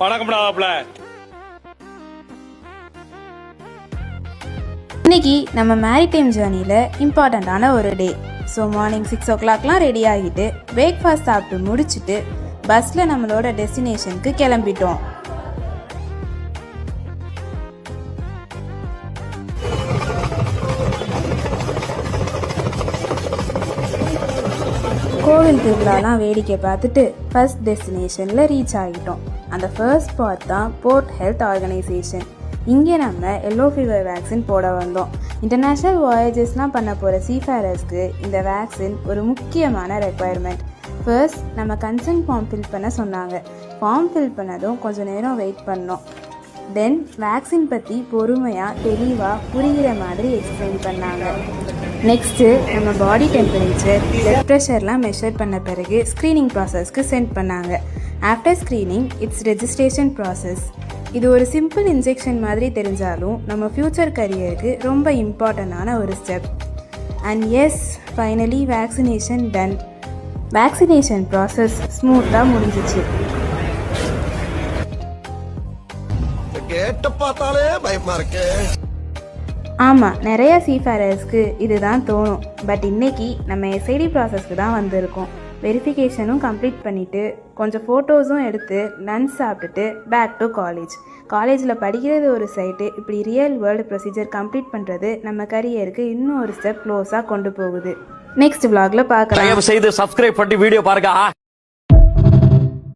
வணக்கம்டா. இன்னைக்கு நம்ம மேரிடைம் ஜேர்னியில் இம்பார்ட்டண்ட்டான ஒரு டே. ஸோ மார்னிங் 6 o'clockலாம் ரெடி ஆகிட்டு பிரேக்ஃபாஸ்ட் சாப்பிட்டு முடிச்சுட்டு பஸ்ஸில் நம்மளோட டெஸ்டினேஷனுக்கு கிளம்பிட்டோம். கோவில் திருவிழாலாம் வேடிக்கை பார்த்துட்டு ஃபர்ஸ்ட் டெஸ்டினேஷனில் ரீச் ஆகிட்டோம். அந்த ஃபர்ஸ்ட் ஸ்பாட் தான் போர்ட் ஹெல்த் ஆர்கனைசேஷன். இங்கே நம்ம எல்லோ ஃபீவர் வேக்சின் போட வந்தோம். இன்டர்நேஷ்னல் வாயேஜஸ்லாம் பண்ண போகிற சீஃபேரர்ஸ்க்கு இந்த வேக்சின் ஒரு முக்கியமான ரெக்குவயர்மெண்ட். ஃபர்ஸ்ட் நம்ம கன்சென்ட் ஃபார்ம் ஃபில் பண்ண சொன்னாங்க. ஃபார்ம் ஃபில் பண்ணதும் கொஞ்சம் நேரம் வெயிட் பண்ணோம். தென் வேக்சின் பற்றி பொறுமையாக தெளிவாக புரிகிற மாதிரி எக்ஸ்பிளைன் பண்ணாங்க. நெக்ஸ்ட்டு நம்ம பாடி டெம்பரேச்சர், பிளட் ப்ரெஷர்லாம் மெஷர் பண்ண பிறகு ஸ்க்ரீனிங் ப்ராசஸ்க்கு சென்ட் பண்ணாங்க. After screening it's registration process. இது ஒரு சிம்பிள் இன்ஜெக்ஷன் மாதிரி தெரிஞ்சாலும் நம்ம ஃப்யூச்சர் கரியருக்கு ரொம்ப இம்பார்ட்டண்டான ஒரு step. And yes, finally vaccination done. Vaccination process ஸ்மூத்தாக முடிஞ்சிச்சு. ஆமாம், நிறைய சீஃபேரர்ஸ்க்கு இதுதான் தோணும். பட் இன்னைக்கு நம்ம எஸ்ஐடி ப்ராசஸ்க்கு தான் வந்திருக்கோம். வெரிஃபிகேஷனும் கம்ப்ளீட் பண்ணிவிட்டு கொஞ்சம் ஃபோட்டோஸும் எடுத்து லன்ச் சாப்பிட்டுட்டு பேக் டு காலேஜ். காலேஜில் படிக்கிறது ஒரு சைட்டு, இப்படி ரியல் வேர்ல்டு ப்ரொசீஜர் கம்ப்ளீட் பண்ணுறது நம்ம கரியருக்கு இன்னும் ஒரு ஸ்டெப் க்ளோஸாக கொண்டு போகுது. நெக்ஸ்ட் vlogல பார்க்கலாம். செய்து சப்ஸ்கிரைப் பண்ணி வீடியோ பாருங்க.